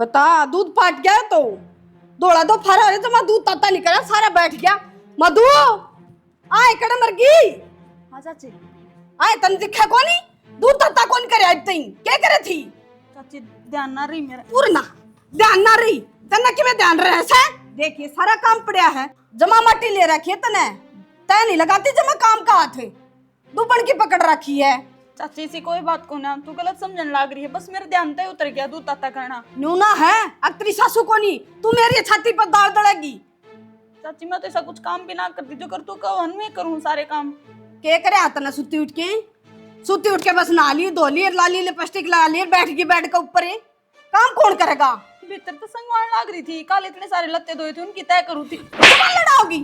बता, दूध फाट गया तो दौड़ा दो फरा रे, तो मैं दूध ताता नहीं करा, सारा बैठ गया। मधु आए कड़ मर गई। हाँ चाची। आए तन दिखा कोनी, दूध ताता कौन करे आज तई, क्या करे थी? चाची ध्यान ना रही मेरा। पूर्ण ध्यान ना रही तना कि मैं ध्यान रहे से। देखिए सारा काम पड़ा है, जमा माटी ले रखी है तने, तय नहीं लगाती जमा काम का हाथ है, दुपन की पकड़ रखी है। चाची सी कोई बात को ना, तू गलत समझने लग रही है, बस मेरे ध्यान तय उतर गया दूध ताता करना। न्यूना है अक्तरी सासू को नहीं, तू मेरी छाती पर दाल दड़ेगी। चाची मैं तो ऐसा कुछ काम भी ना करती, जो कर तू कहो मैं करूँ सारे काम। के करे आता ना सुती उठ के, सुती उठ के बस नहा ली धो ली लाली लिपस्टिक लगा ली बैठ गई बेड के ऊपर ही, काम कौन करेगा? भीतर तो संगवार लग रही थी, कल इतने सारे लत्ते धोए थे उनकी तय करूँ थी। लड़ाओगी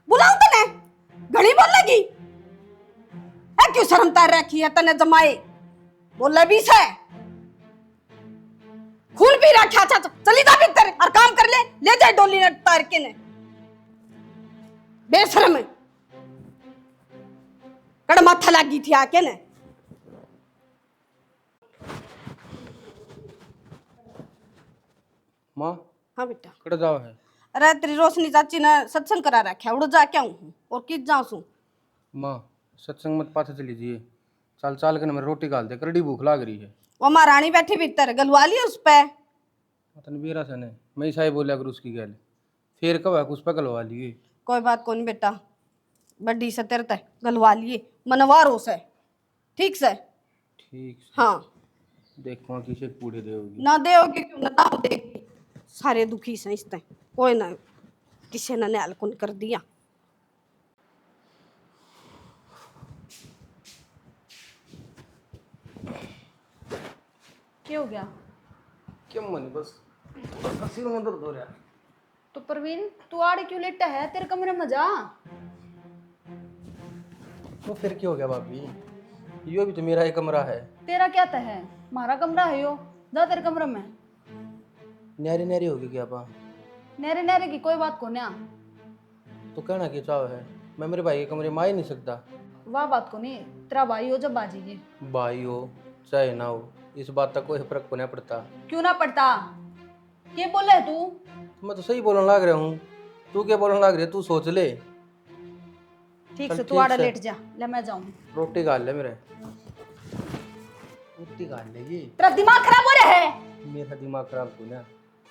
बुलाऊं तने, घड़ी बोल लगी है, क्यों शर्म तार रखी है तने जमाए, बोले भी से खून पी रखा। अच्छा चली जा भीतर और काम कर ले जाए डोली ने तार के ने, बेशरम है कड़ माथा लगी थी आके ने। माँ हाँ बेटा। कड़ जाओ है। अरे तेरी रोशनी चाची ने सत्संग करा रखा, उड़ जा क्या हूँ और किस जाऊँ सू। माँ सत्संग मत पाथे चली जिए, चाल चाल के ना मेरे रोटी गाल दे, करड़ी भूख लाग रही है। वो महारानी बैठी भीतर, गलवा ली उस पे। तन बेरा से ने मैं साही बोलिया कर उसकी गल, फिर कब है उस पर गलवा लिए। कोई बात कौन बेटा, बड्डी से तेरे तक गलवा लिए मनवारो से, ठीक से। ठीक से। हाँ देखो किसे पूढ़े देगी ना देओगे क्यों ना देगी, सारे दुखी से इस तक, कोई ना किसी ने न्याल कौन कर दिया। क्या हो गया? क्यों मन बस सिर में दर्द हो रहा है। तो प्रवीण तू आड़े क्यों लेटा है, तेरे कमरे में जा। तो फिर क्या हो गया भाभी, यो भी तो मेरा ही कमरा है। तेरा क्या तय है, हमारा कमरा है यो, जा तेरे कमरे में। न्यारी न्यारी होगी क्या पा? नेरे नेरे की कोई बात को ना। तो कहना क्या चाहो है, मैं मेरे भाई के कमरे में आ ही नहीं सकता। वाह बात को नहीं, तेरा भाई हो जब बाजी ये। भाई हो चाहे ना हो, इस बात का कोई फर्क को नहीं पड़ता। क्यों ना पड़ता, ये बोला है तू? मैं तो सही बोलने लग रहा हूँ, तू क्या बोलने लग रही है, तू सोच ले। ठीक चल से तू ठीक आड़ा से। लेट जा, ले मैं जाऊं। रोटी गाल ले मेरे, रोटी गाल ले ये। तेरा दिमाग खराब हो रहा है, मेरा दिमाग खराब तू ना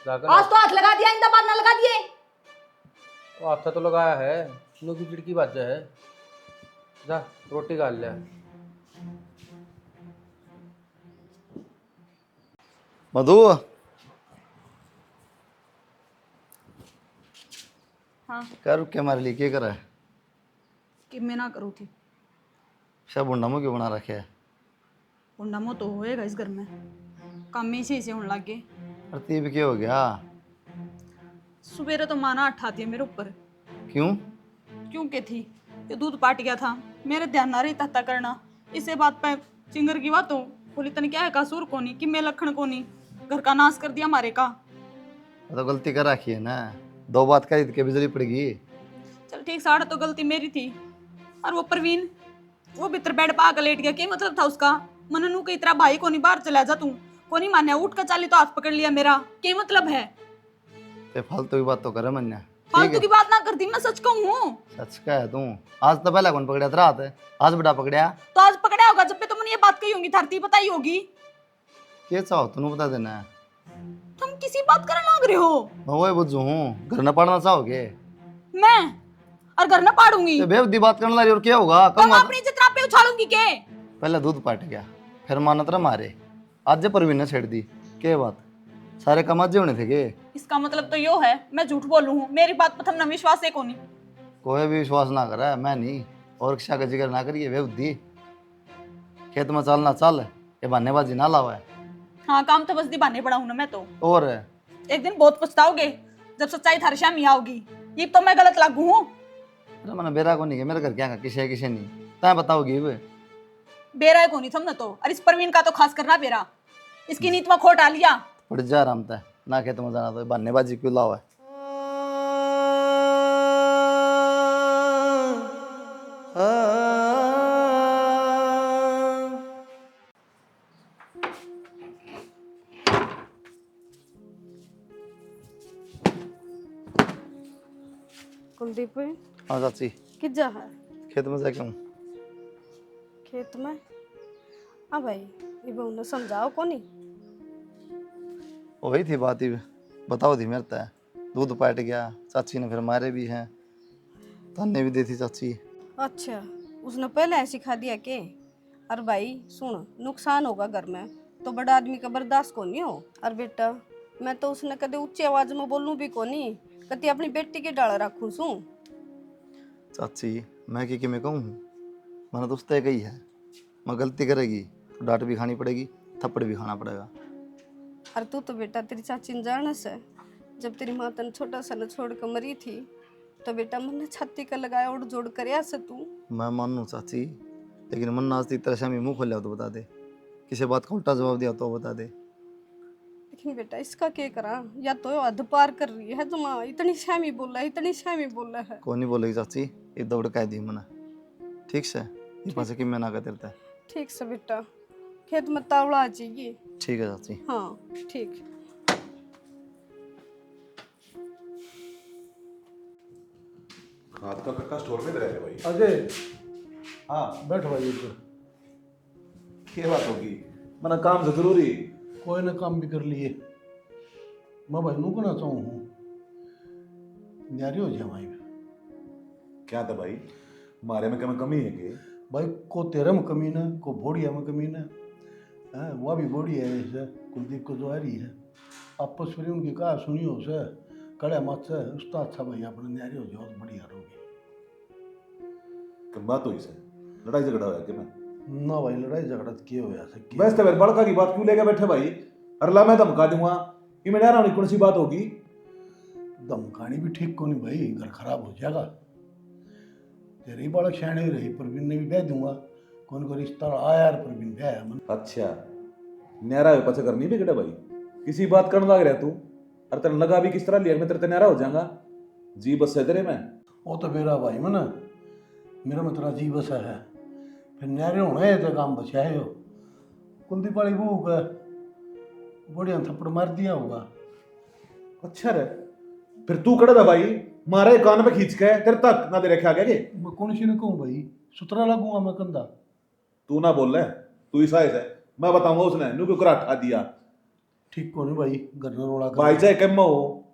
जाकर आज तो हाथ लगा दिया, इंदा बाद ना लगा दिए। आता तो लगाया है, नो की चिड़की बात है। जा रोटी गाल ले। मधु हाँ कर के हमारे लिए क्या करा है? कि मैं ना करूँ थी, सब उन्नमो क्यों बना रखे है? उन्नमो तो होएगा इस घर में, काम में इसी से होने लग गए। अरे भी क्या हो गया? सुबेरे तो माना अठाती है मेरे ऊपर। क्यों? क्यों के थी, ये दूध पाट गया था, मेरे ध्यान ना रही तहता करना, इसे बात पे चिंगर की बात हो बोली, तने क्या है कसूर कोनी कि मैं लखन कोनी, घर का नाश कर दिया हमारे का। वो तो गलती कर रखी है ना, दो बात कही के बिजली पड़ेगी। चल ठीक, साढ़े तो गलती मेरी थी। और वो प्रवीण, वो भीतर बेड पा कर लेट गया, क्या मतलब था उसका? मननू की तरह भाई को नहीं बाहर चला जा तू, को नहीं मान्या, उठ कर चाली तो हाथ पकड़ लिया मेरा, क्या मतलब है? ते फालतू की बात तो करे मन्या। फालतू की बात ना करती, मैं सच कहूँ। सच का है तू? आज तो पहले कौन पकड़ा था रात, आज बड़ा पकड़या। तो आज पकड़ा होगा जब पे तुमने ये बात कही होगी, धरती बताई होगी। क्या चाहो तू बता देना है। तुम किसी बात करने लग रहे हो? मैं वही बुझू हूँ, घर न पढ़ना चाहोगे? मैं और घर न पाड़ूंगी, ते बेवदी बात करने लगी और क्या होगा? तो मैं अपनी जितना पे उछालूंगी के। पहले दूध पाट गया, फिर मानत रहा मारे, आज परवीन ने छेड़ दी। क्या बात, सारे काम आज होने थे के? इसका मतलब तो यो है मैं झूठ बोलूं हूँ, मेरी बात पर तुम न विश्वास है कोनी। कोई भी विश्वास ना करे, मैं नहीं, और किसा का जिक्र ना करिए बेवदी। खेत में चलना चल, ये बहानेबाजी ना लावे। हाँ काम तो बस दीवाने पड़ा हूं ना मैं तो। और एक दिन बहुत पछताओगे जब सच्चाई थारी सामने आओगी, ये तो मैं गलत लागू हूँ। अरे मैंने बेरा को नहीं, मेरे घर क्या किसे किसे नहीं, तय बताओगी वे? बेरा है कोनी तुमने तो, और इस प्रवीण का तो खास करना बेरा, इसकी नीत में खोट आ लिया। पड़ जा आराम तय ना, खेत में जाना तो बहानेबाजी क्यों लावे? कुलदीप हाँ चाची, किस जा है खेत में जाके हूँ। खेत में? हाँ भाई, ये बहू ने समझाओ को नहीं? वही थी बात ही, बताओ थी मेरे तय दूध पाट गया, चाची ने फिर मारे भी हैं, ताने भी दी थी चाची। अच्छा, उसने पहले ऐसे सिखा दिया के? अरे भाई सुन, नुकसान होगा घर में तो बड़ा आदमी का बर्दाश्त को नहीं हो। अरे बेटा, मैं तो उसने कदे ऊंची आवाज में बोलूं भी को नहीं, कति अपनी बेटी के डाल रखूं सू। चाची मैं कि मैं कहूँ, मैंने तो उससे कही है, मैं गलती करेगी तो डांट भी खानी पड़ेगी, थप्पड़ भी खाना पड़ेगा। अरे तू तो बेटा तेरी चाची ने जाने से, जब तेरी माँ तन छोटा सा न छोड़ कर मरी थी तो बेटा मन ने छाती का लगाया और जोड़ कर से तू। मैं मानू चाची, लेकिन मन आज तरह से हमें मुँह खोल तो बता दे, किसी बात का उल्टा जवाब दिया तो बता दे। लेकिन बेटा इसका क्या करा, या तो हद पार कर रही है जमा, इतनी सहमी बोला है, इतनी सहमी बोला है। कौन नहीं बोलेगी चाची, ये दौड़ कह दी मैंने, ठीक से ये पास कि मैं ना कहते। ठीक से बेटा, खेत में तावड़ा आ जाइए। ठीक है चाची। हाँ ठीक। खाद का कट्टा स्टोर में रहे भाई। अजय हाँ, बैठ भाई ऊपर। क्या बात होगी? मना काम से जरूरी। कोई ना काम भी कर लिए, मैं भाई नू को ना चाहूँ हूँ न्यारी हो जाए भाई। क्या था भाई, मारे में कमी है कि? भाई को तेरे में कमी ना, को भोड़िया में कमी ना है, वह भी बोड़ी है ऐसे कुलदीप को जो आ रही है, आपस में उनकी कहा सुनी हो से कड़े मत से उसका अच्छा भाई अपने न्यारी हो जाओ तो बढ़िया रहोगी। कब बात हुई से? लड़ाई झगड़ा हुआ कि मैं? ना भाई लड़ाई झगड़ा किए हुए ऐसे बस तो फिर बड़का की बात क्यों लेके बैठे भाई? अरला मैं धमका दूंगा कि मैं डरा कौन सी बात होगी? धमकानी भी ठीक को नहीं भाई, घर खराब हो जाएगा। तेरे ही बालक शाणे रही, प्रवीण ने भी बह दूंगा, कौन को रिश्ता आया यार प्रवीण ब्याह है मन। अच्छा, न्यारा हो पचा करनी भी भाई, किसी बात करने लग रहा तू, और तेरे लगा भी किस तरह लिया मैं तेरे न्यारा हो जाऊंगा जी बस है तेरे में। वो तो मेरा भाई मना, मेरा में तेरा जी बसा है, फिर न्यारे होना है तो काम बचा है। कुलदीप वाली बहू का बढ़िया थप्पड़ मार दिया होगा। अच्छा रे, फिर तू कड़ा था भाई, मारे कान में खींच के तेरे तक ना दे रखा गया के? मैं कौन सी ने कहूँ भाई, सुतरा लगूंगा मैं कंधा। तू ना बोल रहा, तू ही साइज है, मैं बताऊंगा उसने नू क्यों कराठा दिया। ठीक को नहीं भाई, घर में रोड़ा भाई चाहे कम हो,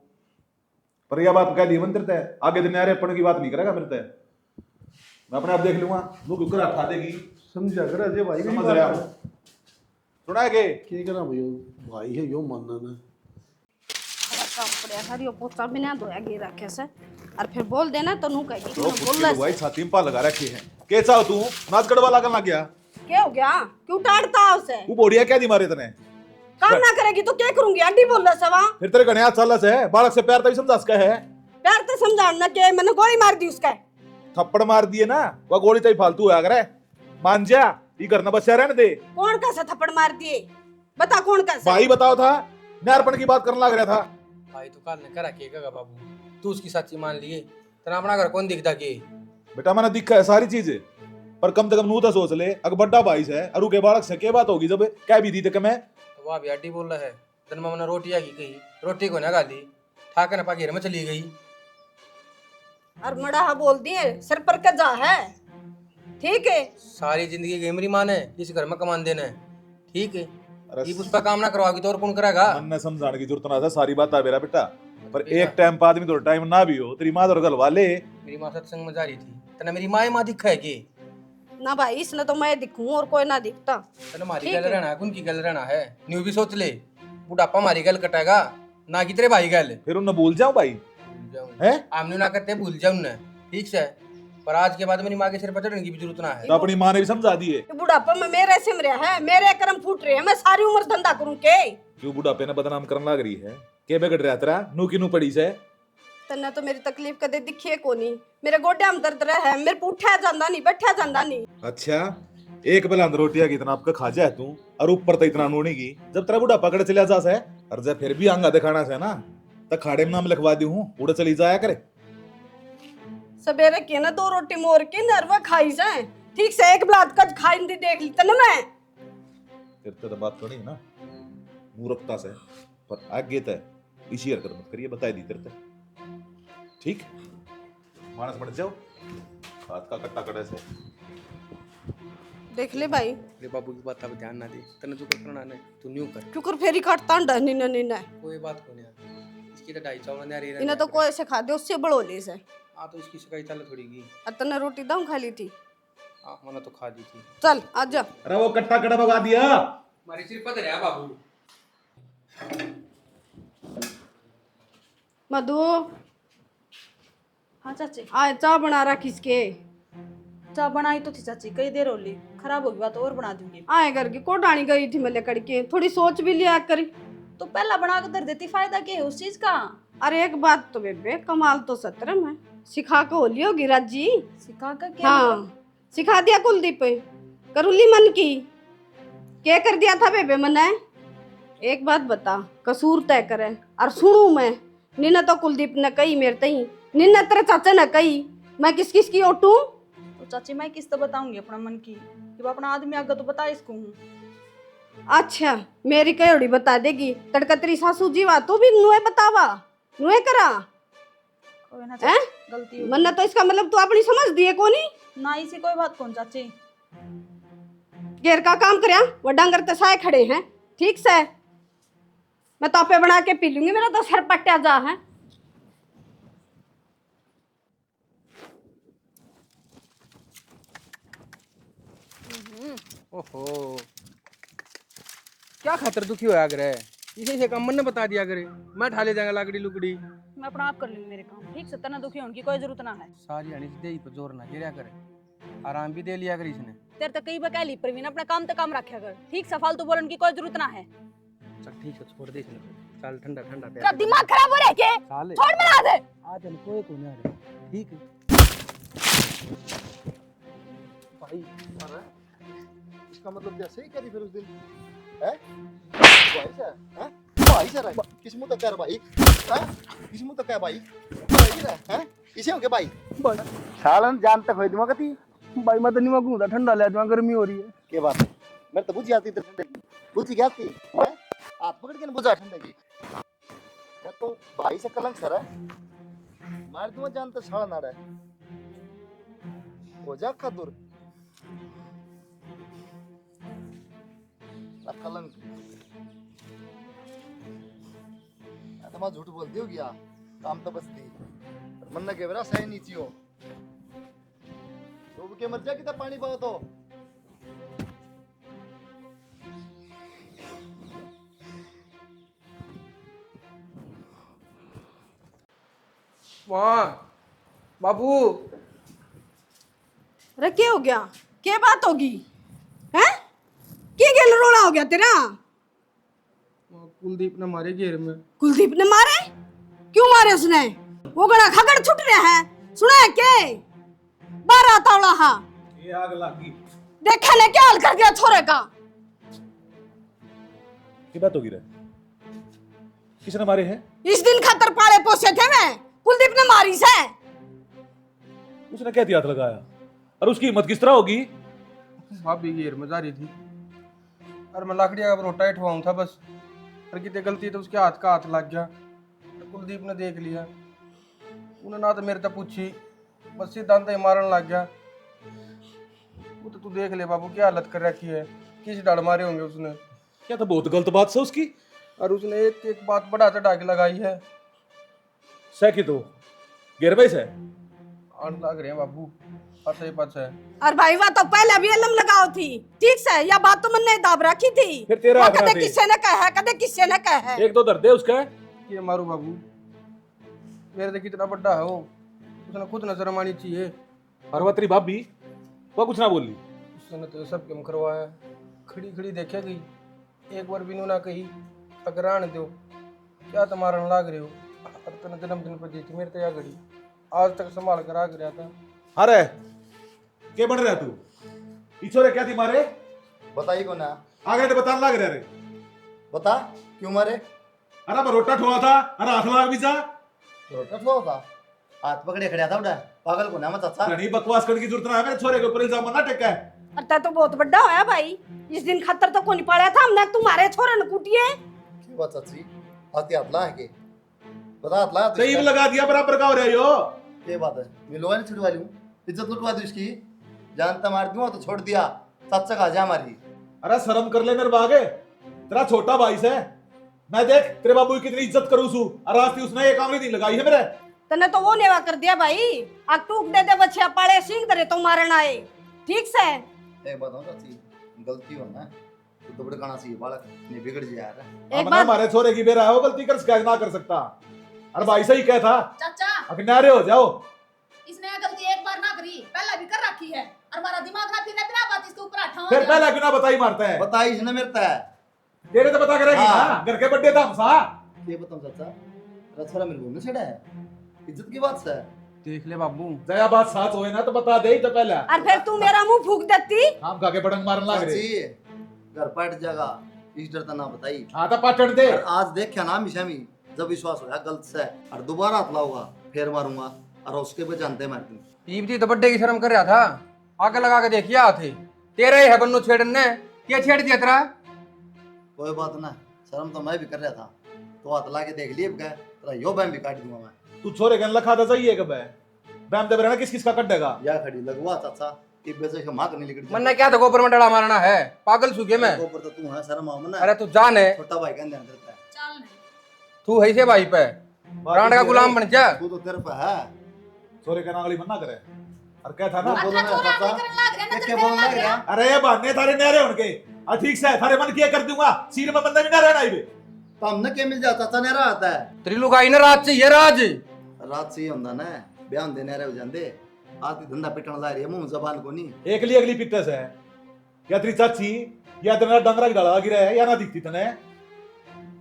पर यह बात कह दी मंदिर तय आगे दिन यार अपन की बात नहीं करेगा मेरे तय, मैं अपने आप देख लूंगा नू क्यों कराठा देगी। समझा कर अजय भाई समझ रहा हूं, सुना के क्या करा भाई, भाई है यो मानना ना। काम पड़े हरियो पोता बिना धोया गे रखे से, और फिर बोल देना तो नू कहेगी कि तो मैं बोल कुछ रहा भाई छाती में पा लगा रखे हैं। के चाहो तू नाच कड़वा लगा लग गया? क्या हो गया, क्यों डांटता है उसे? तू बोड़िया क्या दी मारे तने? काम ना करेगी तो क्या करूंगी, अड्डी बोल रहा सवा। फिर तेरे गणिया चाल से बालक से प्यार तभी समझा सका है। प्यार तो समझाना के मैंने गोली मार दी उसका। थप्पड़ मार दिए ना, वह गोली तभी फालतू होया करे, मान जा ये करना बच्चा रहने दे। कौन कैसा थप्पड़ मार दिए, बता कौन कैसा? भाई बताओ था, नारपण की बात करने लग रहा था। भाई तू काल ने करा केगा बाबू, तू उसकी सच्ची मान लिए, तेरा अपना घर कौन दिखता के? बेटा मैंने दिखा है सारी चीजें, पर कम से कम नू तो सोच ले, अगर बड्डा भाई है अरु के बालक से क्या बात होगी जब क्या भी दी तक मैं। तो वह भी अड्डी बोल रहा है, दिन में मैंने रोटियां की कही, रोटी को ना गाली, ठाकर ना पाके में चली गई। और मड़ा बोल दिए सर पर का जा है, ठीक है? सारी जिंदगी गेमरी मान है, इस घर में कमान देना है, ठीक है? अरे ये उसका काम ना करवाओगी तो और कौन करेगा? मन ने समझाने की जरूरत ना था, सारी बात आ मेरा बेटा, पर एक टाइम पर आदमी तो टाइम ना भी हो, तेरी माँ तो गलवा ले। मेरी माँ सत्संग में जा रही थी, तना मेरी माँ माँ दिखा है कि ना भाई, इसने तो मैं दिखूं और कोई ना दिखता। तना हमारी ठीक गल है। रहना है, उनकी गल रहना है, न्यू भी सोच ले, बुढ़ापा हमारी गल कटेगा ना कि तेरे भाई गल। फिर उन्हें भूल जाऊं भाई है? आमने ना करते भूल जाऊं ना, ठीक से, पर आज के बाद मेरी माँ के सिर पर चढ़ने की भी जरूरत ना है। तो अपनी माँ ने भी समझा दिए। ये बुढ़ापा में मेरे सिम रहा है, मेरे कर्म फूट रहे हैं, मैं सारी उम्र धंधा करूं के? क्यों बुढ़ापे ने बदनाम करने लग रही है? के बिगड़ रहा तेरा नू की नू पड़ी से? तन्ने तो मेरी तकलीफ कदे दिखी को नहीं, मेरे गोड्या में दर्द रहा है, मेरे को उठा जांदा नहीं, बैठा जांदा नहीं। अच्छा, एक बेला रोटियां कितना आपका खा जाए तू, और ऊपर तो इतना नोनी की, जब तेरा बुढ़ा पकड़ चला जा से, और जब फिर भी आंगा दिखाना से ना, तो खाड़े में नाम लिखवा दी हूँ, उड़े चली जाया करे। सवेरे के ना 2 रोटी मोर के नरवा खाई जाए, ठीक से एक ब्लाद कज खाई दी देख ली तने मैं। तेरे तो बात थोड़ी है ना मूर्खता से, पर आगे तय इसी हरकत मत करिए, बताई दी तेरे ठीक। मानस बढ़ जाओ हाथ का कट्टा कड़े से। देख ले भाई रे बाबू की बात अब ध्यान ना दे, तने जो करना है तू न्यू कर। क्यों कर फेरी काटता अंडा निन्ना निन्ना कोई बात को नहीं है, इसकी तो ढाई चावल नहीं आ रही है। इन्हें तो कोई ऐसे खा दे उससे बड़ो ले से। हाँ तो इसकी शिकायत चल थोड़ी की। अतने रोटी दाऊं खा ली थी। हाँ मैंने तो खा दी थी। चल आजा। अरे वो कट्टा कड़ा भगा दिया। हमारी सिर पत रहा बाबू। मधु हाँ चाची, आए चाय बना रहा किसके? चाय बनाई तो थी चाची, कई देर हो ली, खराब होगी बात और बना दूंगी। आए करके कोटानी गई थी मैं लेकर के, थोड़ी सोच भी लिया करी। तो पहला बना कर धर देती, फायदा क्या है उस चीज का? अरे एक बात तो बेबे, कमाल तो सत्र में सिखा के होली होगी राजी। सिखा कर क्या? हाँ सिखा दिया कुलदीप करुली मन की। क्या कर दिया था बेबे मने? एक बात बता, कसूर तय करे और सुनू मैं। निन्ना तो कुलदीप ने कही मेरे तई, निन्ना तेरे चाचा ने कही, मैं किस किस की ओटू? तो चाची मैं किस तो बताऊंगी अपना मन की, जब अपना आदमी आगे तो बता इसको हूँ। अच्छा मेरी कयोड़ी बता देगी, तड़का तेरी सासू जीवा तू भी नुए बतावा, नुए करा कोई ना हैं? चाची, गलती हो मन्ना तो इसका मतलब तू अपनी समझ दिए कोनी। ना, इसी कोई बात कौन चाची। घेर का काम करया वो डांगर तसाए खड़े हैं, ठीक से मैं तोपे बना के पी लूंगी, मेरा तो सर पट्टा जा है। ओहो क्या खातर दुखी होया करे, इसे से काम मन ने बता दिया करे, मैं ठा ले जाऊंगा लाकड़ी लुकड़ी। मैं अपना आप कर लूंगी मेरे काम, ठीक से तना दुखी होने की कोई जरूरत ना है। सारी हनी दे ही पर जोर ना गिरा करे, आराम भी दे लिया करे इसने। तेरे तो कई बका ली प्रवीण, अपना काम तो काम रखा कर, ठीक से फालतू बोलने की कोई जरूरत ना है। चल ठीक है छोड़ दे इसने, चल ठंडा ठंडा तेरा दिमाग खराब हो रहा है क्या? साले छोड़ बना दे। आ चल कोई को नहीं आ रहा, ठीक है भाई अरे इसका मतलब जैसे ही करी फिर उस दिन है भाई सर हैं भाई सर किस मुंह तक कर भाई हैं किस मुंह तक है भाई सर हैं इसे हो के भाई सालन जान तक होई दिमाग कती भाई मैं तो नहीं मांगूंगा, ठंडा ले जाऊंगा, गर्मी हो रही है। के बात है मेरे तो बुझ जाती तेरे बुझ गया थी हैं हाथ पकड़ के न बुझा ठंडे की मैं तो भाई से कलंक सर है मार दूंगा जान तो साला ना रहा हो जा खातुर कलंक मैं झूठ बोलती हो गया काम तो बस थी मन ना के मेरा सही नीची हो तो के मर जा कितना पानी पाओ तो वाह बाबू अरे क्या हो गया, क्या बात होगी हैं? क्या गेल रोना हो गया तेरा? कुलदीप ने मारे घेर में। कुलदीप ने मारे? क्यों मारे उसने? वो गड़ा खगड़ छुट रहा है, सुना है के? 12 तौला हा ये आग लगी देखा ने क्या हाल कर दिया छोरे का। की बात होगी रे, किसने मारे हैं? इस दिन खातर पाले पोसे थे मैं, कुलदीप ने मारी से। उसने क्या हाथ लगाया और उसकी हिम्मत किस तरह होगी? भाभी घेर में जा रही थी और मैं लाकड़ी का रोटा ठवाऊं था बस, और कितनी गलती तो उसके हाथ का हाथ लग गया, तो कुलदीप ने देख लिया, उन्होंने ना तो मेरे तक पूछी, बस सिद्धांत ही मारने लग गया। वो तो तू देख ले बाबू क्या हालत कर रखी है, किस डर मारे होंगे उसने। क्या तो बहुत गलत बात है उसकी। और उसने एक एक बात बढ़ा चढ़ा के लगाई है। सही तो गिर भाई से आन लग रहे हैं बाबू, पता ही पता है। और भाई वह तो पहले भी अलम लगाओ थी, ठीक से या बात तो मन ने दाब रखी थी। फिर तेरा वो अपना कदे दे। किससे न कहे, कदे किससे न कहे। एक दो दर्द है उसका। ये मारू बाबू, मेरे तो कितना बड़ा है वो, उसने खुद नजर मानी चाहिए। पार्वती भाभी वो कुछ ना बोली। उसने तो सब कम करवाया, खड़ी खड़ी देखे गई, एक बार भी ना कही अगरान दो क्या तुम्हारा लाग रहे हो, और तूने जन्मदिन पर दी थी मेरे तो या घड़ी आज तक संभाल कर आ गया था। अरे क्या बन रहा तू? इछोरे क्या थी मारे? बताइए को ना आ गए तो बताने लग रहे रे। बता क्यों मारे अरे मैं रोटा ठोआ था, अरे हाथ लाग भी जा। रोटा ठो था हाथ पकड़े खड़ा था उड़ा पागल को ना मत अच्छा नहीं बकवास करने की जरूरत ना है, मेरे छोरे के ऊपर इल्जाम ना टेका है। अरे तो बहुत बड़ा होया भाई, इस दिन खातर तो कोनी पाया था हमने, तुम्हारे छोरे ने कुटिए। क्यों बात अच्छी हाथी हाथ ला है के बता हाथ ला सही लगा दिया बराबर का हो रहा है यो। ये बात है, मैं लोहा नहीं छुड़वा लूं, इज्जत लुटवा दूं इसकी, जानता मार दूं तो छोड़ दिया, सच खा जा हमारी। अरे शर्म कर ले मेरे बागे, तेरा छोटा भाई से मैं देख तेरे बाबू की कितनी इज्जत करूं सू, और आज उसने एक आंगली नहीं लगाई है मेरे। तने तो वो नेवा कर दिया भाई, आग टूक दे दे बच्चे पाड़े सिंह दरे तो मारन आए। ठीक से एक बात हो चाची, गलती हो ना तो बड़े काना सी बालक नहीं बिगड़ जाए यार। एक अब बात हमारे छोरे की बेरा है, वो गलती कर क्या ना कर सकता। अरे भाई सही क्या था, चाचा अकन्यारे हो जाओ। इसने गलती एक बार ना करी, पहले भी कर रखी है और हमारा दिमाग ना फिरने बिना बात इसके ऊपर हटाओ। फिर पहला क्यों ना बताई मारता है, बताई इसने मेरे ता तेरे तो पता करेगी हाँ। ना, घर के बड्डे था हमसा। ये बताऊं चाचा, रछोरा मेरे बोलने छड़ा है, इज्जत की बात से। देख ले बाबू, जया बात साच होए ना तो बता दे तो पहला, और फिर तू मेरा मुंह फूक देती। हम खा के बटन मारन लाग रहे। चाची घर पट जाएगा, इस डर ता ना बताई। हाँ तो पाटन दे। और आज देखा ना मिशा में, जब विश्वास होया गलत से और दोबारा हाथ लाऊंगा फिर मारूंगा, और उसके पे जानते मार दूं। ईमती तो बड्डे की शर्म कर रहा था, आगे लगा के देखिए थे तेरा ही है बन्नू छेड़ने, क्या छेड़ दिया तेरा? कोई बात ना, शर्म तो मैं भी कर रहा था, तो हाथ ला के देख लिए क्या तेरा यो बैम भी काट दूंगा मैं। तू छोरे गन लखा था सही है कब है बैम दे रहना, किस किस का कटेगा। या खड़ी लगवा चाचा, एक वजह से मां नहीं लिखट मन्ने क्या था गोबर में डला मारना है, पागल सूखे में। ऊपर तो तू है शर्म आओ ना। अरे तू जान है, छोटा भाई का ध्यान करता है, चल नहीं तू है से भाई पे प्राण का गुलाम बन जा। तू तो तेरे पे है। छोरे का नागली मन्ना करे, और क्या था ना बोलो अच्छा ना छोरा चाचा, नहीं करने लग रहा देख नजर के करने बोलना लग रहा। अरे ये बहाने थारे नहरे उनके, ठीक से थारे मन किया कर दूंगा, सीर में बंदा भी ना रहना इबे। तो हमने क्या मिल जाता चाचा, नेरा आता है त्रिलुक आई ना रात से ये राज रात से ही होंदा ना, बयान देने रहे हो जांदे, आती धंधा पिटन ला रही है, मुंह जबान को नहीं। एकली अगली पिट्टस है, या तेरी चाची या तेरा डंगरा की डाला गिरा है या ना दिखती तने।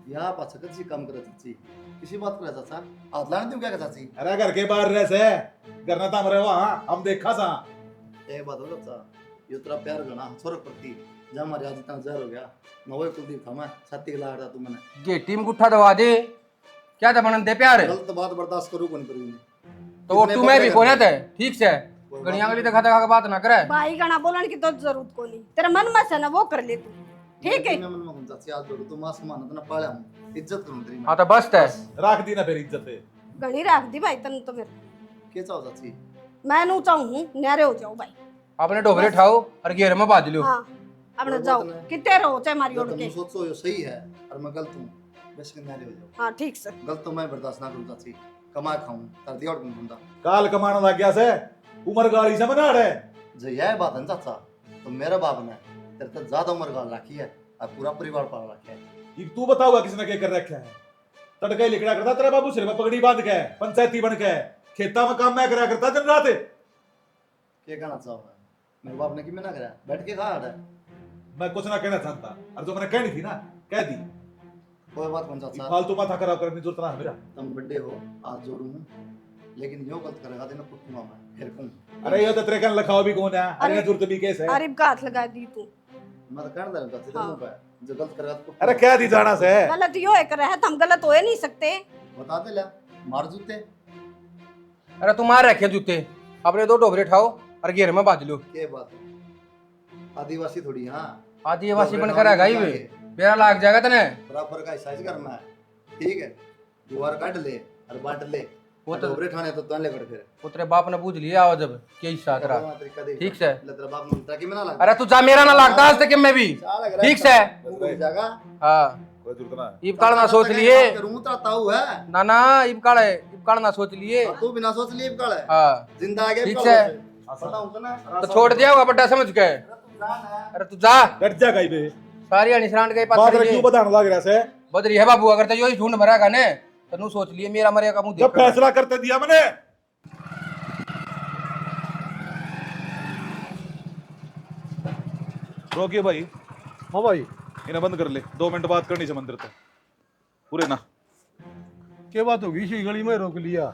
या पाछा कच्ची काम करे चाची, किसी बात करे चाचा, हाथ लाने दूं क्या कर चाची। अरे घर के बाहर रह से करना था हमरे वहां, हम देखा सा। एक बात हो चाचा, ये तेरा प्यार गना छोरे प्रति, जब हमारे आज इतना जहर हो गया, मैं वही कुलदीप था, मैं छाती के ला रहा तू मैंने ये टीम गुट्ठा दबा दे, क्या था बनन दे प्यार, गलत बात बर्दाश्त करूं कौन करूं। तो वो तू मैं भी कोने थे ठीक से गणिया गली दिखा दिखा के बात ना करे। भाई गाना बोलन की तो जरूरत को नहीं, तेरा मन में से ना वो कर ले तू। ठीक है मैं मन में चाची आज जोड़ू, तू मां समान तो ना पाला हूं, इज्जत करूं तेरी हाँ तो बस है, राख दी ना फिर इज्जत है। घनी रख दी भाई तन तो मेरे, के चाहो चाची। मैं नू चाहूं न्यारे हो जाओ भाई। अपने डोबरे उठाओ और घेर में बांध लो। हाँ अपने वो जाओ बात नहीं। कितने रहो चाहे मारी ओढ़ तुम के। सोचो ये सही है और मैं गलत हूं, बस के नारे हो जाओ। हाँ ठीक से गलत तो मैं बर्दाश्त ना करूं चाची, कमा खाऊं तर दिया और बंदा काल कमाना लग गया से, उम्र गाड़ी से बना रहे। जो यह बात है चाचा, तो मेरा बाप ने तेरे तो ज्यादा उम्र गाल रखी है और पूरा परिवार पाल रखा है। ये तू बताओगा किसने क्या कर रखा है। तड़का ही लिखड़ा करता तेरा बाबू, सिर में पगड़ी बांध के पंचायती बन के खेता में काम मैं करा करता दिन रात। क्या कहना चाहो मैं? मेरे बाप ने कि मैं ना करा, बैठ के खा है। मैं कुछ ना कहना चाहता, और जो मैंने कहनी थी ना कह दी। कोई बात कौन ये चाचा, फालतू माथा खराब करने की जरूरत ना है मेरा। तुम बड़े हो, आज जोड़ू हूं, लेकिन यो गलत करेगा तो ना कुटूंगा मैं, फिर कहूं। अरे ये तो तेरे कन लखाओ भी कौन है, अरे जरूरत भी कैसे है। आरिफ का हाथ लगा दी तू। मैं तो कहना था चाचा, हाँ। तेरे मुंह पे जो गलत करेगा तो कुटूंगा। अरे क्या दी जाना से गलत यो है कर रहा है, हम गलत हो नहीं सकते। बता दे ला, मार जूते अरे तुम मार रखे जूते, अपने दो डोबरे उठाओ और घेर में बांध लो। के बात है, आदिवासी थोड़ी। हाँ आदिवासी बन कर आएगा ही वे, बेरा लाग जाएगा तने। बराबर का साइज करना है, ठीक है। दीवार काट ले और बांट ले, वो तो डोबरे ठाने तो तन ले कर फिर वो तेरे बाप ने पूछ लिया हो जब क्या हिस्सा तेरा। तरीका देख ठीक से। ले तेरा बाप ने ताकि मैं ना लग। अरे तू जा, मेरा ना लगता आज तक मैं भी। ठीक से। जागा हाँ कोई जरूरत ना है। ईब काल ना सोच लिए करूं तो ताऊ है ना ना, ईब काल ना सोच लिए। तू बिना सोच लिए काल है हाँ जिंदा आ गया ठीक काल से। से। पता हूं तो ना तो छोड़ दिया होगा बड्डा समझ के। अरे तू जा, डट जा गई बे, सारी निशान के बात पास रे क्यों बताने लग रहा से। बदरी है बाबू, अगर तो यो ही झूठ भरा ने तो नू सोच लिए मेरा मरे का मुंह जब देख। फैसला करते दिया मैंने। रोकिए भाई, हाँ भाई, इन्हें बंद कर ले, 2 मिनट बात करनी है मंदिर तक पूरे ना। क्या बात होगी इसी गली में रोक लिया?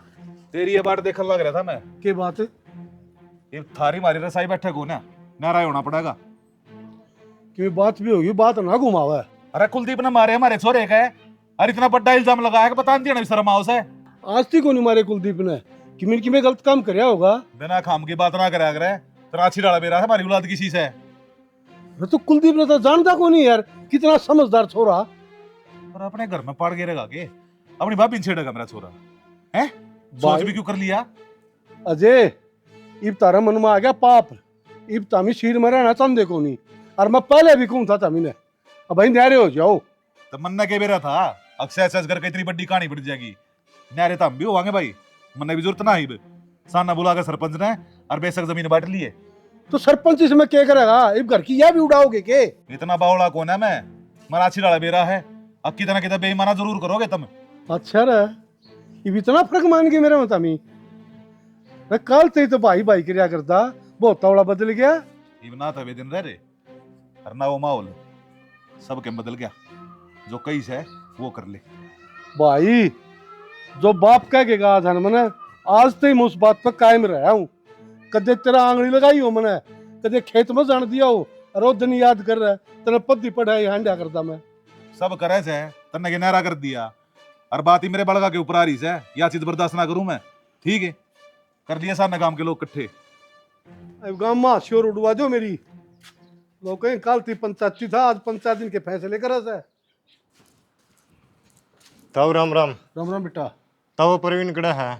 तेरी ये बात देखने लग रहा था मैं, क्या बात है? ये थारी मारी रसाई बैठे को ना नाराज होना पड़ेगा। कि बात भी होगी, बात ना घुमावा। अरे कुलदीप ने मारे हमारे छोरे का, और इतना बड़ा इल्जाम लगाया कि बता नहीं शर्म आओ से। आज तक को नहीं मारे कुलदीप ने, कि मिन की में गलत काम करया होगा। बिना खाम की बात ना करा करे, तराछी डाला बेरा है हमारी औलाद किसी से। तो कुलदीप ने तो जानता को नहीं यार, कितना समझदार छोरा। और अपने घर में पड़ गिरेगा के अपनी भाभी छेड़ेगा मेरा छोरा है। सोच भी क्यों कर लिया, अजय इब तारा मन में आ गया पाप, इब तामी शीर में रहना चाहते को नहीं, और मैं पहले भी कहूँ था तामी ने, अब भाई न्यारे हो जाओ। तो मन्ना के बेरा था अक्सर ऐसा करके इतनी बड़ी कहानी बढ़ जाएगी। न्यारे तो हम भी होवांगे भाई, मन्ने भी जरूरत ना ही साना बुला के सरपंच ने और बेशक जमीन बांट लिए। तो सरपंच इसमें क्या करेगा, इब घर की यह भी उड़ाओगे के? इतना बावड़ा कौन है मैं, मराठी डाला बेरा है, अब कितना कितना बेईमाना जरूर करोगे तुम। अच्छा रे, इब इतना फर्क मान के मेरे में तामी, मैं कल से तो भाई भाई क्रिया करता, बहुत तवड़ा बदल गया। इब ना था वे दिन रह रे, और ना वो माहौल, सब के बदल गया। जो कई से वो कर ले भाई, जो बाप कह के कहा था ना मैंने, आज तक मैं उस बात पर कायम रहा हूँ। कदे तेरा आंगली लगाई हो मैंने, कदे खेत में जान दिया हो, और वो दिन याद कर रहा है तेरा पति पढ़ाई हांडा करता मैं। सब करे से तन्ने के नारा कर दिया, और बात ही मेरे बड़गा के ऊपर आ रही से, या चीज बर्दाश्त ना करूं मैं। ठीक है, कर लिया सारे काम के लोग इकट्ठे। अब गाँव में शोर उड़वा दो मेरी, लोग कहीं कल थी पंचायती था, आज पंचायत दिन के फैसले करा से। ताऊ राम राम। राम राम बेटा। ताऊ प्रवीण कड़ा है?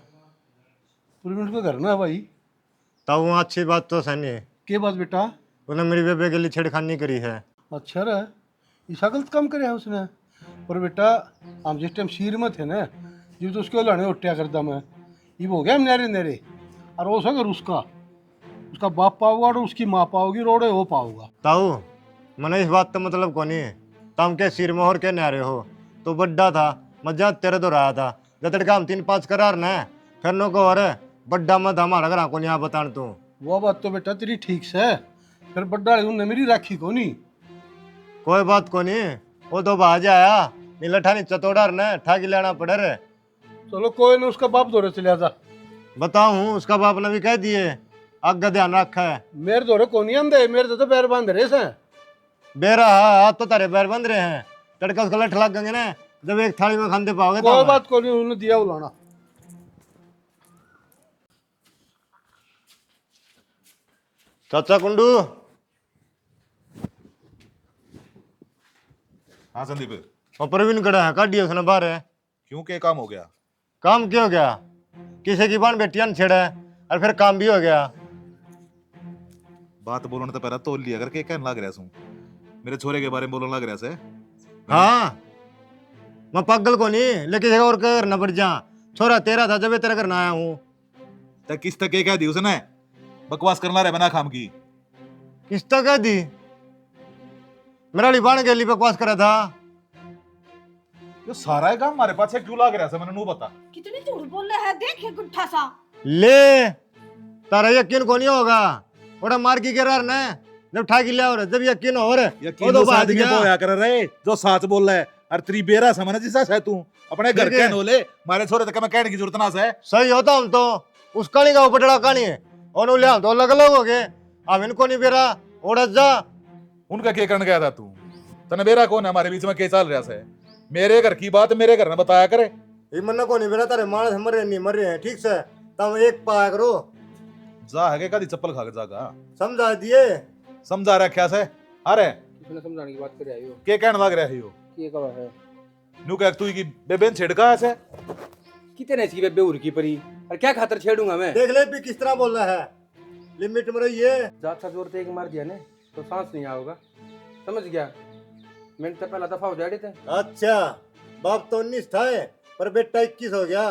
प्रवीण को घर ना है भाई। ताऊ वहाँ अच्छी बात तो सही है। के बात बेटा? उन्होंने मेरी बेबे के लिए छेड़खानी करी है। अच्छा रे, ऐसा गलत काम करे है उसने? पर बेटा हम जिस टाइम शीर में थे ना, जी तो उसके लाने उठ्या करता मैं, ये हो गया नेरे नेरे, और वो अगर उसका बाप पाओगा और उसकी माँ पाओगी, रोड़े वो पाओगा। ताऊ मैंने इस बात का मतलब कौन है, तम के सिर में और के नारे हो, तो बड्डा था मजा तेरे तो रहा था, जब काम 3-5 करार न फिर नो को और बड्डा मत हमारा घर को यहाँ बतान तू। वो बात तो बेटा तेरी ठीक से, फिर बड्डा उनने मेरी राखी को नहीं। कोई बात को नहीं, वो तो बाज आया नीलठा नी चतोड़ार ने ठाकी लेना पड़े रे। चलो कोई ना, उसका बाप दौरे चले जा। बताऊं उसका बाप ने भी कह दिए आगे ध्यान रखा है। मेरे दौरे को नहीं आंदे, मेरे तो पैर बांध रहे से। बेरा हाथ तो तारे पैर बंद रहे हैं, तड़का उसका लठ लग गए ना, जब एक थाली में खाते पाओगे। कोई बात को नहीं, उन्होंने दिया बुलाना। चाचा कुंडू। हाँ संदीप, और प्रवीण कड़ा है, काटिए उसने बाहर है। क्यों के काम हो गया? काम क्यों हो गया? किसी की बान बेटियां ने छेड़ा है, और फिर काम भी हो गया। बात बोलने तो पहला तोल लिया करके कहने लग रहा सू, मेरे छोरे के बारे में बोलने लग रहा से। हाँ मैं पागल को नहीं, लेकिन और कर न बढ़ जा, छोरा तेरा था जब तेरा घर ना आया हूँ। तो किस तक कह दी उसने, बकवास करना रहे बना खाम की। किस तक कह दी? मेरा लिबान के लिए बकवास करा था। ये सारा काम हमारे पास क्यों लग रहा है, मैंने नू बता। कितनी झूठ बोल रहा है, देख गुट्ठा सा। ले तारा यकीन को नहीं होगा, ओड़ा मार की गिरा न जब ठाकी लिया और जब यकीन हो रे यकीन तो साथ के बोया कर रहे जो साथ बोल रहा है, और तेरी बेरा समझ जिसा है तू अपने घर के नोले मारे छोरे तक मैं कहने की जरूरत ना से। सही होता हम तो उस कहानी का ऊपर कहानी है, और ले हम तो अलग अलग हो गए। अब इनको नहीं बेरा ओड़ा जा। उनका क्या करने गया था तू? तने बेरा कौन है हमारे बीच में, क्या चल रहा है? मेरे घर की बात मेरे घर में बताया करे। ये मन को नहीं बेरा तारे मानस मर रहे नहीं मर रहे हैं, ठीक से तम एक पाया करो। जा है कदी चप्पल खा के जागा, समझा दिए? समझा रखा से। अरे किसने समझाने की बात कर रही हो? के कहने लग रहा है यो? की कब है नु कह तू की बेबेन छिड़का ऐसे कितने सी बेबे उर की परी, और क्या खातर छेड़ूंगा मैं? देख ले भी किस तरह बोल रहा है, लिमिट में रहिए। ज्यादा जोर से एक मार दिया ने तो सांस नहीं आओगा, समझ गया? मैंने तो पहला दफा हो जाए थे। अच्छा बाप तो 19 था पर बेटा 21 हो गया।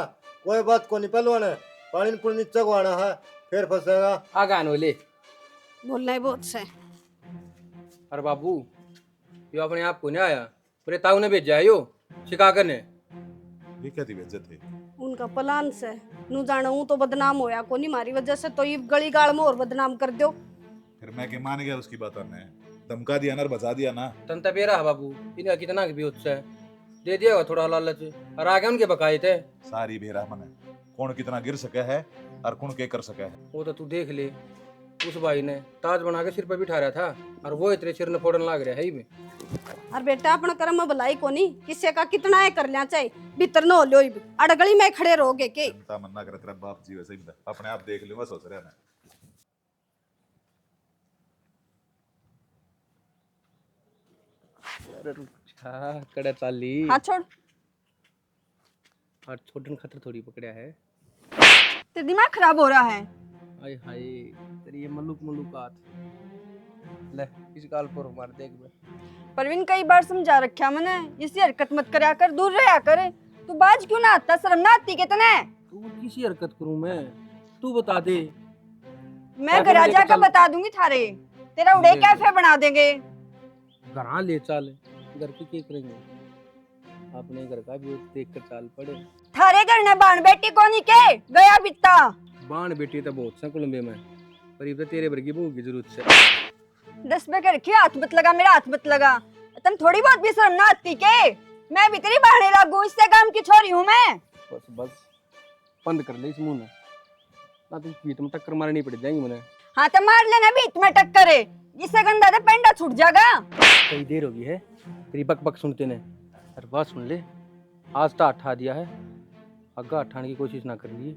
कोई बात को नहीं, पहलवान पानी पुल नीचे को आना है, फिर फंसेगा। आगा नो ले। बोलना ही बहुत से। अरे बाबू यो अपने आप को नहीं आया, मेरे ताऊ ने भेजा है यो शिकाकर ने। ये क्या थी बेइज्जत है? उनका प्लान से नू जाना हूं तो बदनाम होया को नहीं मारी वजह से, तो ये गली गाड़ में और बदनाम कर दो। फिर मैं के मान गया उसकी बात ने, धमका दिया ना और बचा दिया ना। तंता बेरा है बाबू, इनका कितना भी उत्साह दे दिया होगा थोड़ा लालच, और आगे उनके बकाए थे। सारी बेरा मन कौन कितना गिर सके है और कौन के कर सके है। वो तो तू देख ले, उस भाई ने ताज बना के सिर पे बिठा रहा था, और वो इतने सिर ने फोड़न लाग रहा है ही में। और बेटा अपना कर्म में भलाई को नहीं, किसी का कितना है कर लिया चाहे भीतर न हो लो, अड़गली में खड़े रहोगे के। चिंता मन्ना करे तेरा बाप जी वैसे ही अपने आप देख लूंगा, सोच रहा है। हाँ कड़ा चाली हाथ छोड़। और छोटन खतर थोड़ी पकड़ा है। तेरा दिमाग खराब हो रहा है। हाय हाय, तेरी ये मलुक मलुकात। ले इस गाल पर मार देख बे। परवीन कई बार समझा रखा मैंने, इसी हरकत मत करया कर, दूर रहा कर। तू बाज क्यों ना आता, शर्म ना आती कितने? तू किसी हरकत करूं मैं? तू बता दे। मैं घर आ लेके जाकर चल। बता दूंगी थारे, तेरा उड़े ले। कैफे बना देंगे। घर ले चल, घर की क्या करेंगे? अपने घर का भी देख कर चाल पड़े। थारे घर ने बाण बेटी कोनी के गया बिता। बाण बेटी तो बहुत सा कुलंबे में, पर ये तो तेरे वर्गी बहू की जरूरत है। 10 पे रखी, हाथ मत लगा, मेरा हाथ मत लगा। तुम थोड़ी बहुत भी शर्म ना आती के? मैं भी तेरी बहने लागू, इससे काम की छोरी हूँ मैं। बस बस बंद कर ले इस मुंह ने, ना तो पीठ में टक्कर मारनी पड़ जाएंगी मुझे। हाँ तो मार लेना भी, इतने टक्कर है, इससे गंदा तो पेंडा छूट जाएगा। कई देर होगी है तेरी बक बक सुनते ने। अरे बात सुन ले, आज तो अठा दिया है, अग्गा अठाने की कोशिश ना कर लिए।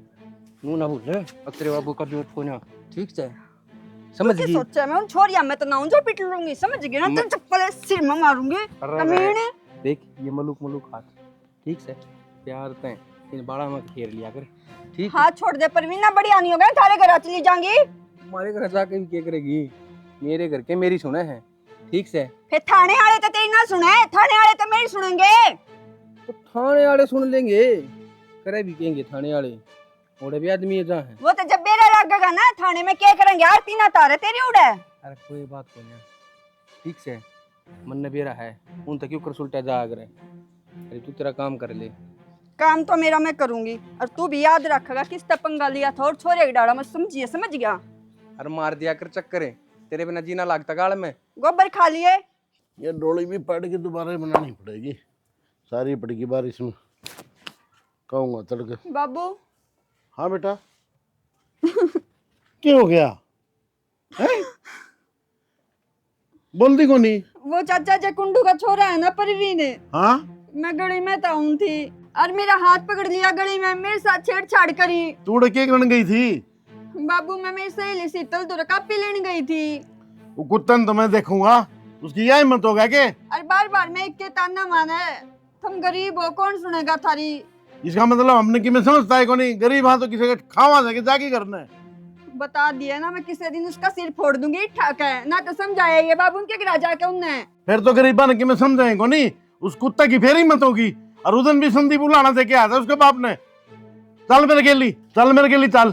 नू ना भूल अब तेरे बाबू का जरूरत को ना, ठीक है? समझ तू गई? क्या सोचा मैं उन छोरिया में तो ना हूँ जो पिट लूंगी, समझ गई ना? तेरे चप्पल सिर में मारूंगी कमीने। देख ये मलुक मलुक हाथ, ठीक से प्यार तय इन बाड़ा में घेर लिया कर, ठीक? हाथ छोड़ दे परवीन, ना बड़ी आनी होगा, थारे घर चली जाऊंगी। तुम्हारे घर जाके भी क्या करेगी? मेरे घर के मेरी सुने हैं, ठीक से? फिर थाने वाले तो तेरी ना सुने, थाने वाले तो मेरी सुनेंगे। तो थाने वाले सुन लेंगे, करे भी कहेंगे थाने वाले, ओड़े भी आदमी है जहाँ है। वो तो जब बेरा लगेगा ना थाने में, क्या करेंगे? आरती ना तारे तेरी उड़े। अरे कोई बात को नहीं, ठीक से मन ने बेरा है, उन तक क्यों कर सुलटा जा करे। अरे तू तेरा काम कर ले। काम तो मेरा मैं करूंगी, और तू भी याद रखेगा किस तरह पंगा लिया था और छोरे की डाड़ा में, समझिए? समझ गया? अरे मार दिया कर चक्कर है, तेरे बिना जीना लागता गाड़ में। गोबर खा लिए। ये डोली भी पड़ के दोबारा बनानी पड़ेगी, सारी पड़ेगी बारिश में। कहूँगा तड़के। बाबू हाँ बेटा। क्या हो गया है? बोलती को नहीं? वो चाचा जे कुंडू का छोरा है ना परवीन, हाँ मैं गली में ताऊं थी और मेरा हाथ पकड़ लिया गली में, मेरे साथ छेड़छाड़ करी। तू उड़ के बन गई थी? बाबू मैं मेरी सहेली शीतल दूर कापी लेने गई थी। वो कुत्तन तो मैं देखूंगा, उसकी यह हिम्मत होगा के? और बार बार मैं एक के ताना माने, तुम गरीब हो, कौन सुनेगा थारी? इसका मतलब हमने कि मैं समझता है को नहीं, गरीब हाँ तो किसी के खावा जाके जाके करना है। बता दिया ना, मैं किसी दिन उसका सिर फोड़ दूंगी, ठाक है ना? तो समझाया ये बाबू उनके गिरा जाके उनने। फिर तो गरीबा ने कि मैं समझाएं को नहीं, उस कुत्ता की फिर हिम्मत होगी। और उस दिन भी संदीप बुलाना दे के आया था उसके बाप ने। चल मेरे गेली, चल मेरे गेली, चल।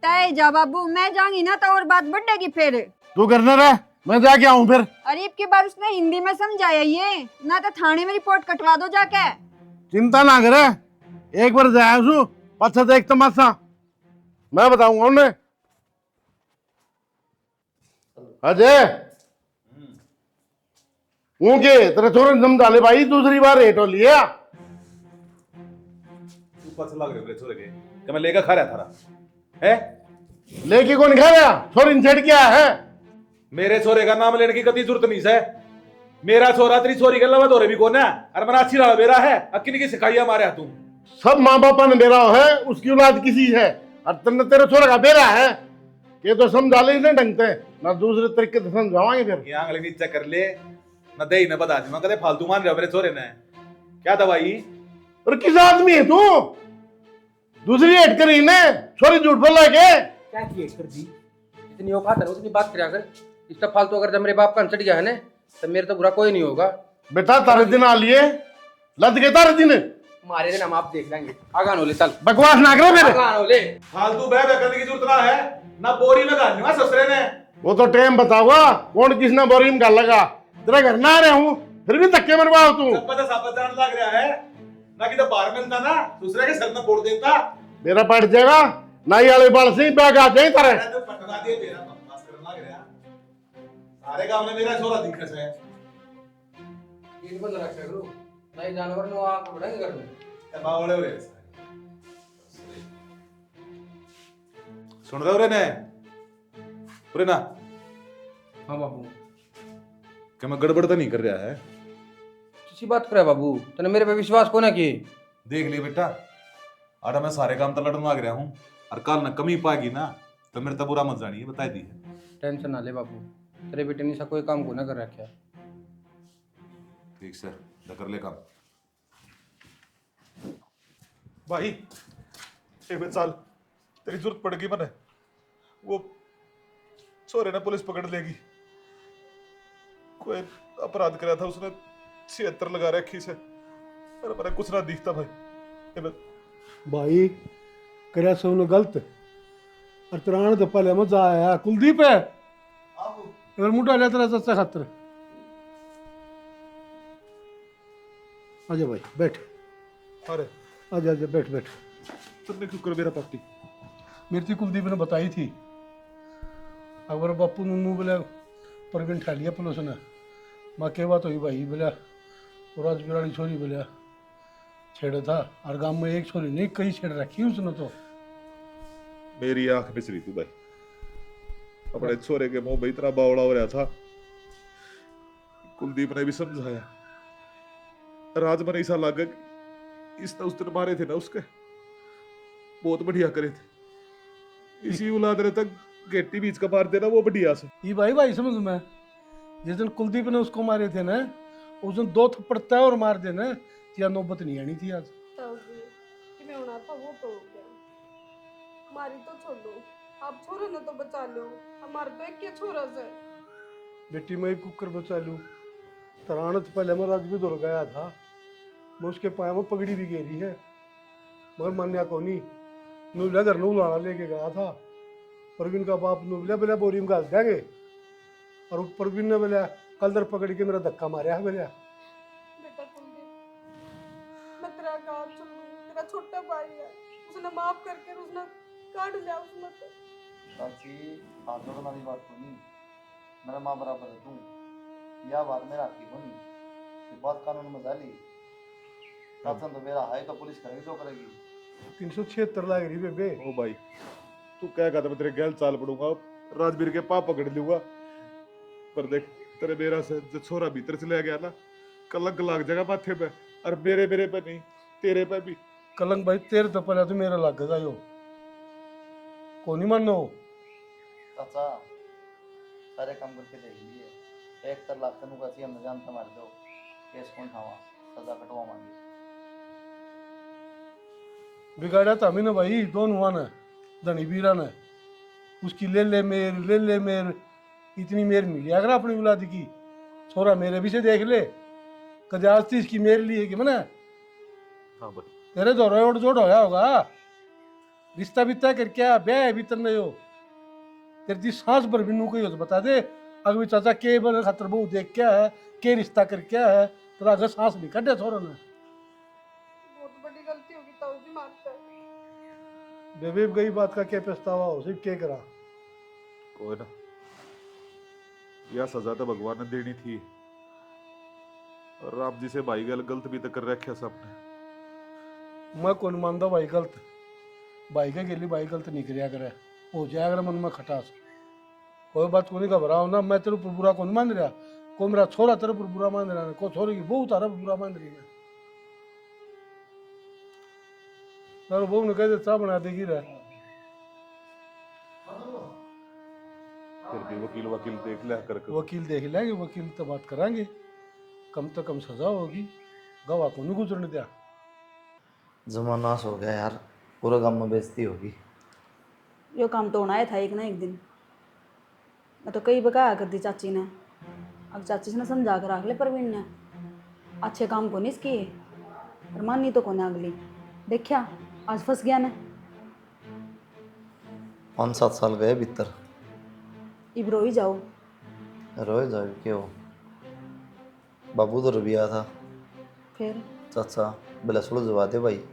तय जा बाबू, मैं जाऊंगी ना तो और बात बढ़ेगी फिर। तू करने रह, मैं जाके आऊं फिर। अरीब की बार उसने हिंदी में समझाया ये, ना तो थाने में रिपोर्ट कटवा दो जाके। चिंता ना करे, एक बार जाया सु पछा देख तमाशा, मैं बताऊंगा उन्हें। अजय ऊँके तेरे छोरे ने समझा ले भाई, दूसरी बार हेट हो लिया। तू पछ लग रहे छोरे के कि मैं लेकर खा रहा था है? लेके कौन खा रहा? छोरी ने छेड़ क्या है? मेरे छोरे का नाम लेने की कभी जरूरत नहीं है। मेरा छोरा तेरी छोरी के अलावा तोरे भी कौन है? अरे मेरा अच्छी वाला मेरा है, अक्की की सिखाइया मारे तू। सब माँ बापा ने बेरा है, उसकी औलाद किसी है, और तेरे तेरे छोरे का बेरा है। ये तो समझा ले इन्हें ढंग से, ना दूसरे तरीके से समझावाएंगे फिर। ये आंगली नीचे कर ले, ना दे ही ना बता दी, मैं कदे फालतू मान रहा मेरे छोरे ने। क्या दवाई? और किस आदमी है तू? दूसरी हेट करी ने, छोरी झूठ बोला के? क्या किए कर दी? इतनी औकात है उतनी बात करा कर। इसका फालतू अगर जब मेरे बाप का चढ़ गया है ना, तो मेरे तो बुरा कोई नहीं होगा। बेटा तारे दिन आ लिए, लद के तारे दिन। मारे दिन हम आप देख लेंगे, आगान हो ले चल। बकवास ना करो मेरे। आगान हो ले। फालतू बह बह करने की जरूरत ना है, ना बोरी में गालनी है ससुरे ने। वो तो टाइम बताओगा कौन किसने बोरी में गाल लगा। तेरे घर ना आ रहा हूँ, फिर भी धक्के मरवाओ तू। सब पता सापत जान लग रहा है ना, कि तो बाहर मिलता ना दूसरे के सर में फोड़ देता। मेरा पट जाएगा, नाई वाले बाल से बैग आ जाए तारे। तो पटवा दिए तेरा, बकवास करने लग रहा। सारे गांव में मेरा छोरा दिखस है। गेट बंद रखा करो, नहीं जानवर नो आंख बढ़ेंगे घर में। बावड़े हो रहे सुन रहे हो रे ने? पूरे ना हाँ बाबू, क्या मैं गड़बड़ तो नहीं कर रहा है? किसी बात करे बाबू, तूने मेरे पे विश्वास को ना किए। देख ले बेटा, आड़ा मैं सारे काम तो लड़न मांग रहा हूँ, और कल ना कमी पाएगी ना तो मेरे तो बुरा मत जानी है, बता दी है। टेंशन ना ले बाबू, तेरे बेटे ने सा कोई काम को ना कर रखा। ठीक सर, कर ले काम। भाई एक बार चल तेरी जरूरत पड़ेगी मने, वो छोरे ने पुलिस पकड़ लेगी। कोई अपराध करा था उसने, 76 लगा रखी से, पर मैंने कुछ ना दिखता भाई। ये बस भाई करे सो ने गलत और त्राण तो पहले मजा आया। कुलदीप है अगर मुंडा ले तेरा सच्चा खातर। आजा भाई बैठ, अरे आजा आजा बैठ बैठ। तुमने क्यों कर मेरा पार्टी? मेरी थी कुलदीप ने बताई थी, अगर बापू नूनू बोले परवीन ठा लिया पुलिस ने। माँ के बात हुई भाई बोला वो राजवीर वाली छोरी बोला छेड़ा था, और गांव में एक छोरी नहीं कई छेड़ रखी उसने तो। मेरी आंख में चली थी भाई, अपने छोरे के मुंह में इतना बावड़ा हो रहा था। कुलदीप ने भी समझाया, राज में ऐसा लगा कि इसने उस दिन मारे थे ना उसके, बहुत बढ़िया करे थे। इसी औलाद ने तक गेटी बीच का मार देना वो बढ़िया से। ये भाई भाई समझ में, जिस दिन कुलदीप ने उसको मारे थे ना उस दिन 2 थप्पड़ तय और मार देना, या नौबत नहीं आनी थी आज। कि मैं होना था वो तो हो गया, हमारी तो छोड़ो, आप छोरे ने तो बचा लो, हमारे तो एक के छोरा से। बेटी मैं कुकर बचा लूँ, तरानत पहले मैं राज भी दौड़ गया था, मैं उसके पाए में पगड़ी भी घेरी है, मगर मान्या को नहीं। नूबला घर नू लाना लेके गया था, परवीन का बाप नूबला बोला बोरी में घाल देंगे, और परवीन ने बोला कलदर पकड़ के मेरा धक्का मारा है। बोला बेटा कुलदीप, मैं तेरा गाँव चल लूँ, तेरा छोटा भाई है, उसने माफ करके उसने काट लिया उसने तो। चाची हाथ जोड़ने वाली बात तो नहीं, मेरा माँ बराबर है तू, यह बात मेरा की होनी, ये बात कानून में डाली। शासन तो मेरा है तो पुलिस करेगी जो करेगी। 376 लाख रही बेबे। ओ भाई तू क्या कहता, मैं तेरे गैल चाल पड़ूंगा, राजवीर के पाप पकड़ लूंगा, पर देख तेरे मेरा से जो छोरा भीतर चला गया ना, कलंक लाग जाएगा माथे पे, और मेरे पे नहीं तेरे पे भी। कलंक भाई तेरे तो पहले तो मेरा लग गया यो, को नहीं मानो। चाचा सारे काम करके देख लिए, 71 लाख तनु का सीएम जानता मार दो, केस कौन ठावा, सजा कटवा मांगी। बिगाड़ा था हमें ना भाई, दोनों हुआ ना धनी बीरा ने, उसकी ले ले मेर इतनी मेर मिली अगर अपनी औलाद की। छोरा मेरे भी से देख ले, कदे आज थी इसकी मेरे लिए कि मैंने हाँ भाई तेरे तो रोड जोड़ होया होगा, रिश्ता भी तय करके आया, ब्याह है भी तन्ने हो, तेरी दी सांस भर भी नू कही हो तो बता दे, अगर भी चाचा के बने खतर बहु देख क्या है, के रिश्ता कर क्या है, तेरा अगर सांस भी कटे छोरा ने। बहुत बड़ी गलती होगी तो भी मानता है। बेबे गई बात का क्या पछतावा हो, सिर्फ क्या करा। कोई ना, यह सजा तो भगवान ने देनी थी, और राम जी से भाई गलत भी तो कर रखे सबने। मैं कौन मानता भाई गलत, भाई के लिए भाई गलत नहीं कराया करे, हो जाएगा मन में खटास। कोई बात को नहीं घबराओ ना, मैं तेरे पर बुरा कौन मान रहा, को मेरा छोरा तेरे पर बुरा मान रहा है, को छोरे की बहू तारा पर बुरा मान रही है। तारो बहू ने कह दे चाह बना देगी रहा, फिर भी वकील देख लिया करके। वकील देख लेंगे, वकील तो बात करांगे, कम तो कम सजा होगी, गवाह को नहीं गुजरने दिया। जमानास हो गया यार, पूरा गांव में बेइज्जती होगी। यो काम तो होना ही था एक ना एक दिन। मैं तो कई बकाया कर दी चाची ने, अब चाची से ना समझा कर रख ले परवीन ने, अच्छे काम को नहीं किए, पर मानी तो कोने अगली, देखा आज फंस गया ने। 5-7 साल गए भीतर, इब रो ही जाओ। रोए जाए क्यों, बाबू तो रुबिया था, फिर चाचा बोला सुलझवा दे भाई,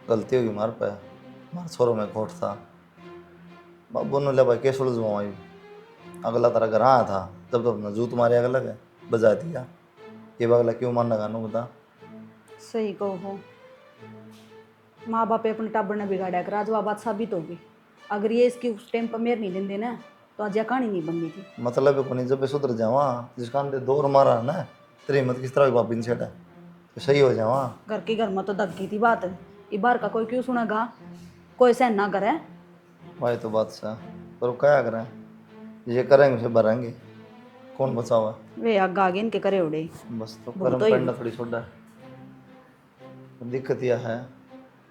गलती होगी मार पे, मार छोरों में खोट था। बाबू ने ले भाई क्या सुलझवाई, अगला तारा घर आया था, जब तो अपना जूत मारे अगला के बजा दिया, ये अगला क्यों मारना गानू बता। सही कहो हो, माँ बाप अपने टाबर ने बिगाड़ा कर आज वह बात साबित होगी। अगर ये इसकी उस टाइम पर मेर नहीं देंगे ना तो आज यह कहानी नहीं बननी थी। मतलब को नहीं, जब सुधर जावा, जिसका हमने दौर मारा ना तेरी हिम्मत किस तरह बाबी ने छेड़ा, तो सही हो जावा। घर के घर में तो दग गई थी बात, ये बार का कोई क्यों सुनेगा, कोई सहन ना करे। भाई तो बात सा, पर वो क्या करें, ये करेंगे फिर भरेंगे, कौन बचावा। वे आग आगे इनके करे उड़े, बस तो वो कर्म तो ही- करना थोड़ी छोड़ा। दिक्कत यह है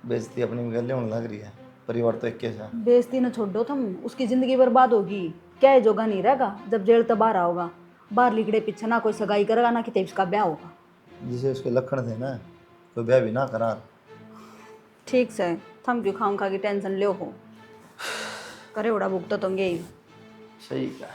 बेइज्जती अपनी में गले होने लग रही है। परिवार तो एक कैसा। बेइज्जती न छोड़ दो तुम, उसकी जिंदगी बर्बाद होगी। क्या है जोगा नहीं रहेगा जब जेल तो बाहर आओगा। बाहर लिखड़े पीछे ना कोई सगाई करेगा ना कि उसका ब्याह होगा। जिसे उसके लक्षण थे ना, कोई ब्याह भी ना करा। ठीक से थम क्यों खाऊं खा की टेंशन ले हो करे उड़ा भुगतो तो ही। सही का।